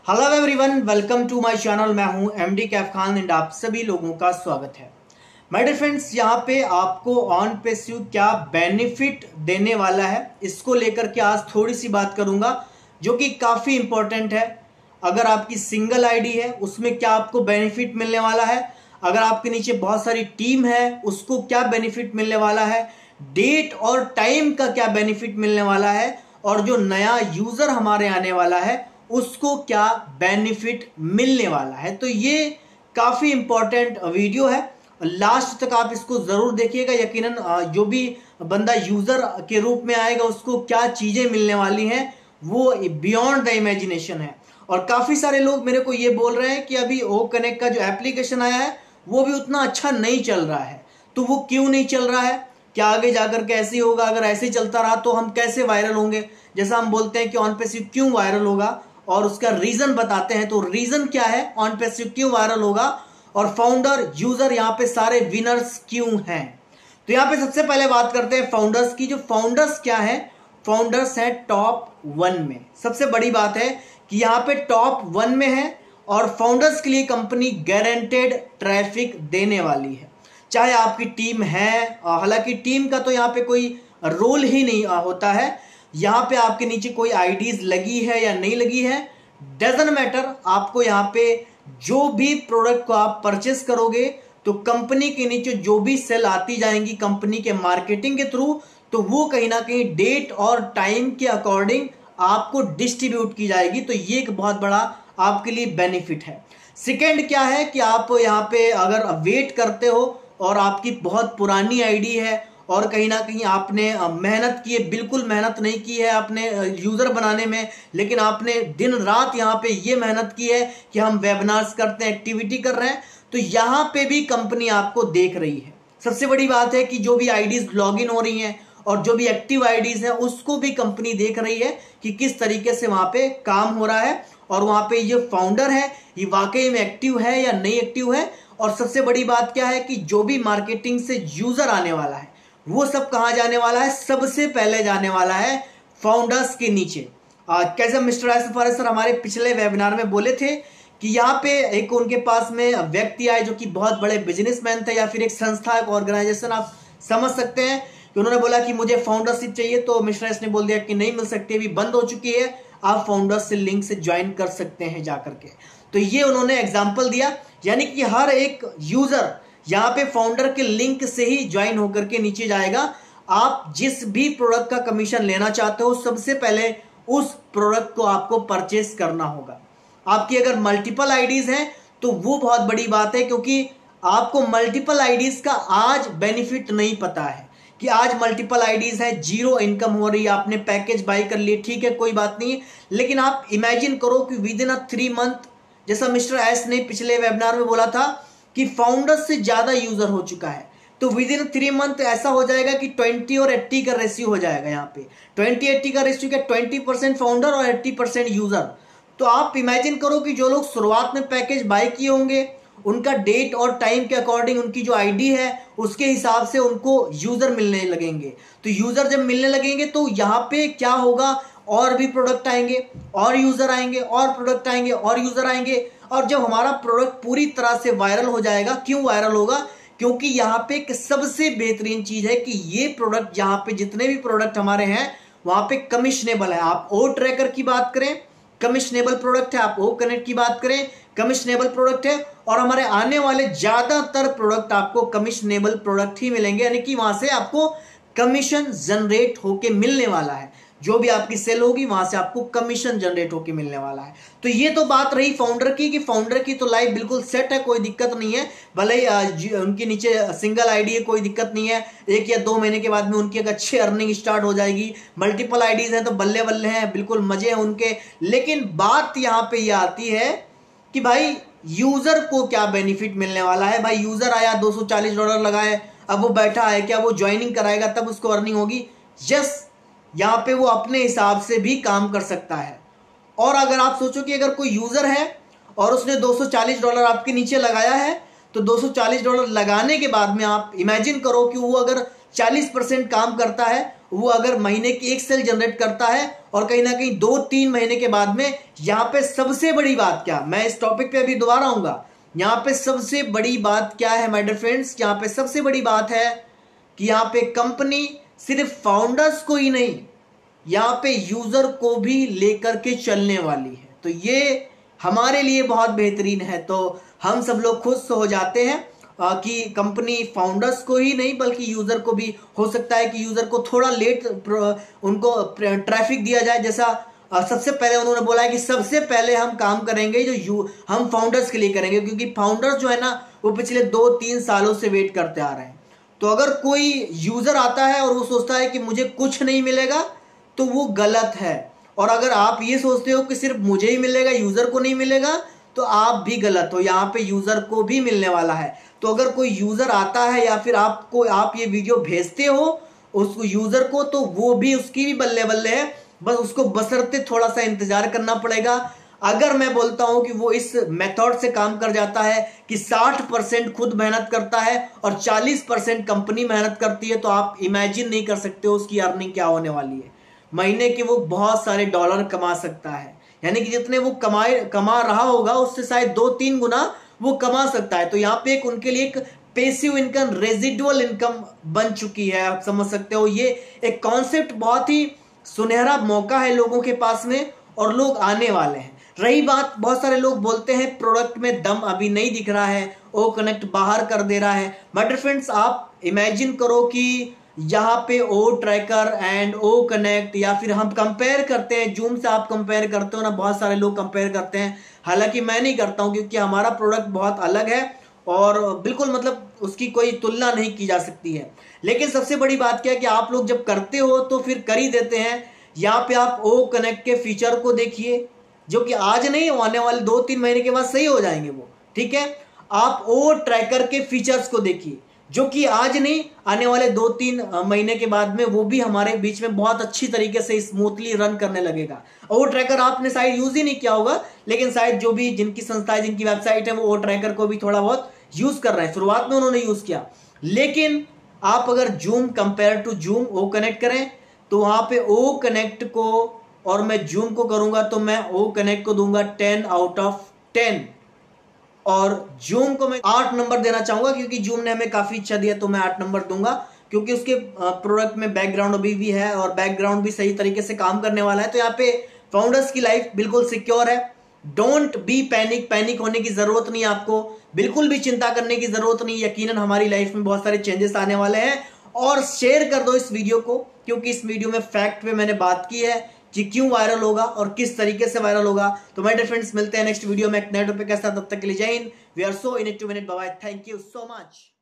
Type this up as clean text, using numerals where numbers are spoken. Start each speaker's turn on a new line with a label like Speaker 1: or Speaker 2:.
Speaker 1: Hello everyone, welcome to my channel. मैं हूं MD Kaif Khan and आप सभी लोगों का स्वागत है। माय डियर फ्रेंड्स, यहां पे आपको ऑन पैसिव क्या बेनिफिट देने वाला है, इसको लेकर के आज थोड़ी सी बात करूंगा जो कि काफ़ी इंपॉर्टेंट है। अगर आपकी सिंगल आईडी है उसमें क्या आपको बेनिफिट मिलने वाला है, अगर आपके नीचे बहुत सारी टीम है उसको क्या बेनिफिट मिलने वाला है, डेट और टाइम का क्या बेनिफिट मिलने वाला है, और जो नया यूज़र हमारे आने वाला है उसको क्या बेनिफिट मिलने वाला है। तो ये काफ़ी इंपॉर्टेंट वीडियो है, लास्ट तक आप इसको ज़रूर देखिएगा। यकीनन जो भी बंदा यूज़र के रूप में आएगा उसको क्या चीज़ें मिलने वाली हैं वो बियॉन्ड द इमेजिनेशन है। और काफ़ी सारे लोग मेरे को ये बोल रहे हैं कि अभी ओ कनेक्ट का जो एप्लीकेशन आया है वो भी उतना अच्छा नहीं चल रहा है। तो वो क्यों नहीं चल रहा है, क्या आगे जाकर के ऐसे ही होगा? अगर ऐसे ही चलता रहा तो हम कैसे वायरल होंगे? जैसा हम बोलते हैं कि ऑन पैसिव क्यों वायरल होगा और उसका रीजन बताते हैं। तो रीजन क्या है, ऑन पैसिव क्यों वायरल होगा और फाउंडर यूजर यहाँ पे सारे विनर्स क्यों हैं। तो यहाँ पे सबसे पहले बात करते हैं फाउंडर्स की। जो फाउंडर्स क्या है, फाउंडर्स है टॉप 1 में। सबसे बड़ी बात है कि यहाँ पे टॉप 1 में है और फाउंडर्स के लिए कंपनी गारंटेड ट्रैफिक देने वाली है, चाहे आपकी टीम है। हालांकि टीम का तो यहाँ पे कोई रोल ही नहीं होता है। यहाँ पे आपके नीचे कोई आईडीज लगी है या नहीं लगी है, डजंट मैटर। आपको यहाँ पे जो भी प्रोडक्ट को आप परचेस करोगे तो कंपनी के नीचे जो भी सेल आती जाएंगी कंपनी के मार्केटिंग के थ्रू, तो वो कहीं ना कहीं डेट और टाइम के अकॉर्डिंग आपको डिस्ट्रीब्यूट की जाएगी। तो ये एक बहुत बड़ा आपके लिए बेनिफिट है। सेकेंड क्या है कि आप यहाँ पे अगर वेट करते हो और आपकी बहुत पुरानी आईडी है और कहीं ना कहीं आपने मेहनत की है, बिल्कुल मेहनत नहीं की है आपने यूज़र बनाने में, लेकिन आपने दिन रात यहाँ पे ये मेहनत की है कि हम वेबिनार्स करते हैं, एक्टिविटी कर रहे हैं, तो यहाँ पे भी कंपनी आपको देख रही है। सबसे बड़ी बात है कि जो भी आईडीज लॉग इन हो रही हैं और जो भी एक्टिव आईडीज हैं उसको भी कंपनी देख रही है कि किस तरीके से वहाँ पे काम हो रहा है और वहाँ पे ये फाउंडर है ये वाकई में एक्टिव है या नहीं एक्टिव है। और सबसे बड़ी बात क्या है कि जो भी मार्केटिंग से यूज़र आने वाला है वो सब कहाँ जाने वाला है, सबसे पहले जाने वाला है फाउंडर्स के नीचे। कैसे मिस्टर एस सर हमारे पिछले वेबिनार में बोले थे कि यहाँ पे एक उनके पास में व्यक्ति आए जो कि बहुत बड़े बिजनेसमैन थे या फिर एक संस्था, एक ऑर्गेनाइजेशन आप समझ सकते हैं, कि उन्होंने बोला कि मुझे फाउंडरशिप चाहिए। तो मिस्टर एस ने बोल दिया कि नहीं मिल सकती, अभी बंद हो चुकी है, आप फाउंडर्स से लिंक से ज्वाइन कर सकते हैं जाकर के। तो ये उन्होंने एग्जाम्पल दिया, यानी कि हर एक यूजर यहाँ पे फाउंडर के लिंक से ही ज्वाइन होकर के नीचे जाएगा। आप जिस भी प्रोडक्ट का कमीशन लेना चाहते हो सबसे पहले उस प्रोडक्ट को आपको परचेस करना होगा। आपकी अगर मल्टीपल आईडीज हैं तो वो बहुत बड़ी बात है, क्योंकि आपको मल्टीपल आईडीज का आज बेनिफिट नहीं पता है कि आज मल्टीपल आईडीज है, जीरो इनकम हो रही है, आपने पैकेज बाई कर लिए, ठीक है कोई बात नहीं है, लेकिन आप इमेजिन करो कि विद इन 3 मंथ, जैसा मिस्टर एस ने पिछले वेबिनार में बोला था कि फाउंडर्स से ज्यादा यूजर हो चुका है, तो विद इन 3 मंथ ऐसा हो जाएगा कि 20 और 80 का रेशियो हो जाएगा। यहाँ पे 20-80 का रेशियो क्या, 20% फाउंडर और 80% यूजर। तो आप इमेजिन करो कि जो लोग शुरुआत में पैकेज बाय किए होंगे उनका डेट और टाइम के अकॉर्डिंग उनकी जो आईडी है उसके हिसाब से उनको यूजर मिलने लगेंगे। तो यूजर जब मिलने लगेंगे तो यहाँ पे क्या होगा, और भी प्रोडक्ट आएंगे और यूजर आएंगे और प्रोडक्ट आएंगे और यूजर आएंगे, और जब हमारा प्रोडक्ट पूरी तरह से वायरल हो जाएगा, क्यों वायरल होगा, क्योंकि यहाँ पे एक सबसे बेहतरीन चीज है कि ये प्रोडक्ट, यहाँ पे जितने भी प्रोडक्ट हमारे हैं वहां पे कमिशनेबल है। आप ओ ट्रैकर की बात करें कमिशनेबल प्रोडक्ट है, आप ओ कनेक्ट की बात करें कमिशनेबल प्रोडक्ट है, और हमारे आने वाले ज्यादातर प्रोडक्ट आपको कमिशनेबल प्रोडक्ट ही मिलेंगे, यानी कि वहां से आपको कमीशन जनरेट होके मिलने वाला है। जो भी आपकी सेल होगी वहां से आपको कमीशन जनरेट होके मिलने वाला है। तो ये तो बात रही फाउंडर की कि फाउंडर की तो लाइफ बिल्कुल सेट है, कोई दिक्कत नहीं है। भले ही उनके नीचे सिंगल आईडी है, कोई दिक्कत नहीं है, 1 या 2 महीने के बाद में उनकी एक अच्छी अर्निंग स्टार्ट हो जाएगी। मल्टीपल आईडीज हैं तो बल्ले बल्ले हैं, बिल्कुल मजे हैं उनके। लेकिन बात यहाँ पे ये आती है कि भाई यूजर को क्या बेनिफिट मिलने वाला है। भाई यूजर आया, $240 लगाए, अब वो बैठा है, क्या वो ज्वाइनिंग कराएगा तब उसको अर्निंग होगी? यस, यहाँ पे वो अपने हिसाब से भी काम कर सकता है। और अगर आप सोचो कि अगर कोई यूजर है और उसने $240 आपके नीचे लगाया है, तो $240 लगाने के बाद में आप इमेजिन करो कि वो अगर 40% काम करता है, वो अगर महीने की एक सेल जनरेट करता है और कहीं ना कहीं 2-3 महीने के बाद में, यहाँ पे सबसे बड़ी बात क्या, मैं इस टॉपिक पे अभी दोबारा आऊंगा, यहाँ पे सबसे बड़ी बात क्या है माय डियर फ्रेंड्स, यहाँ पे सबसे बड़ी बात है कि यहाँ पे कंपनी सिर्फ फाउंडर्स को ही नहीं, यहाँ पे यूजर को भी लेकर के चलने वाली है। तो ये हमारे लिए बहुत बेहतरीन है। तो हम सब लोग खुश हो जाते हैं कि कंपनी फाउंडर्स को ही नहीं बल्कि यूजर को भी, हो सकता है कि यूजर को थोड़ा लेट उनको ट्रैफिक दिया जाए। जैसा सबसे पहले उन्होंने बोला है कि सबसे पहले हम काम करेंगे जो हम फाउंडर्स के लिए करेंगे, क्योंकि फाउंडर्स जो है ना वो पिछले 2-3 सालों से वेट करते आ रहे हैं। तो अगर कोई यूजर आता है और वो सोचता है कि मुझे कुछ नहीं मिलेगा तो वो गलत है। और अगर आप ये सोचते हो कि सिर्फ मुझे ही मिलेगा, यूजर को नहीं मिलेगा, तो आप भी गलत हो। यहाँ पे यूजर को भी मिलने वाला है। तो अगर कोई यूजर आता है या फिर आप ये वीडियो भेजते हो उस यूजर को, तो वो भी, उसकी भी बल्ले बल्ले है, बस उसको बशर्ते थोड़ा सा इंतजार करना पड़ेगा। अगर मैं बोलता हूं कि वो इस मेथड से काम कर जाता है कि 60% खुद मेहनत करता है और 40% कंपनी मेहनत करती है, तो आप इमेजिन नहीं कर सकते हो उसकी अर्निंग क्या होने वाली है। महीने के वो बहुत सारे डॉलर कमा सकता है, यानी कि जितने वो कमा रहा होगा उससे शायद 2-3 गुना वो कमा सकता है। तो यहाँ पे एक उनके लिए एक पैसिव इनकम, रेजिडुअल इनकम बन चुकी है। आप समझ सकते हो, ये एक कॉन्सेप्ट बहुत ही सुनहरा मौका है लोगों के पास में और लोग आने वाले हैं। रही बात, बहुत सारे लोग बोलते हैं प्रोडक्ट में दम अभी नहीं दिख रहा है, ओ कनेक्ट बाहर कर दे रहा है। माय डियर फ्रेंड्स, आप इमेजिन करो कि यहाँ पे ओ ट्रैकर एंड ओ कनेक्ट, या फिर हम कंपेयर करते हैं, जूम से आप कंपेयर करते हो ना, बहुत सारे लोग कंपेयर करते हैं, हालांकि मैं नहीं करता हूं क्योंकि हमारा प्रोडक्ट बहुत अलग है और बिल्कुल मतलब उसकी कोई तुलना नहीं की जा सकती है। लेकिन सबसे बड़ी बात क्या है कि आप लोग जब करते हो तो फिर कर ही देते हैं। यहाँ पे आप ओ कनेक्ट के फीचर को देखिए, जो कि आज नहीं, आने वाले 2-3 महीने के बाद सही हो जाएंगे वो, ठीक है। आप ओ ट्रैकर के फीचर्स को देखिए, जो कि आज नहीं, आने वाले 2-3 महीने के बाद में वो भी हमारे बीच में बहुत अच्छी तरीके से स्मूथली रन करने लगेगा। ओ ट्रैकर आपने शायद यूज ही नहीं किया होगा, लेकिन शायद जो भी जिनकी संस्थाएं, जिनकी वेबसाइट है, वो ओ ट्रैकर को भी थोड़ा बहुत यूज कर रहे हैं। शुरुआत में उन्होंने यूज किया, लेकिन आप अगर जूम कंपेयर टू जूम ओ कनेक्ट करें तो वहां पे ओ कनेक्ट को और मैं जूम को करूंगा तो मैं ओ कनेक्ट को दूंगा 10/10 और जूम को मैं 8 नंबर देना चाहूंगा, क्योंकि जूम ने हमें काफी अच्छा दिया तो मैं 8 नंबर दूंगा, क्योंकि उसके प्रोडक्ट में बैकग्राउंड अभी भी है और बैकग्राउंड भी सही तरीके से काम करने वाला है। तो यहाँ पे फाउंडर्स की लाइफ बिल्कुल सिक्योर है। डोंट बी पैनिक होने की जरूरत नहीं, आपको बिल्कुल भी चिंता करने की जरूरत नहीं। यकीनन हमारी लाइफ में बहुत सारे चेंजेस आने वाले हैं। और शेयर कर दो इस वीडियो को, क्योंकि इस वीडियो में फैक्ट पे मैंने बात की है कि क्यों वायरल होगा और किस तरीके से वायरल होगा। तो माय डियर फ्रेंड्स, मिलते हैं नेक्स्ट वीडियो में एक नए टॉपिक के साथ। तब तक के लिए जय हिंद। We are so in it to win it. Bye bye. Thank you so much.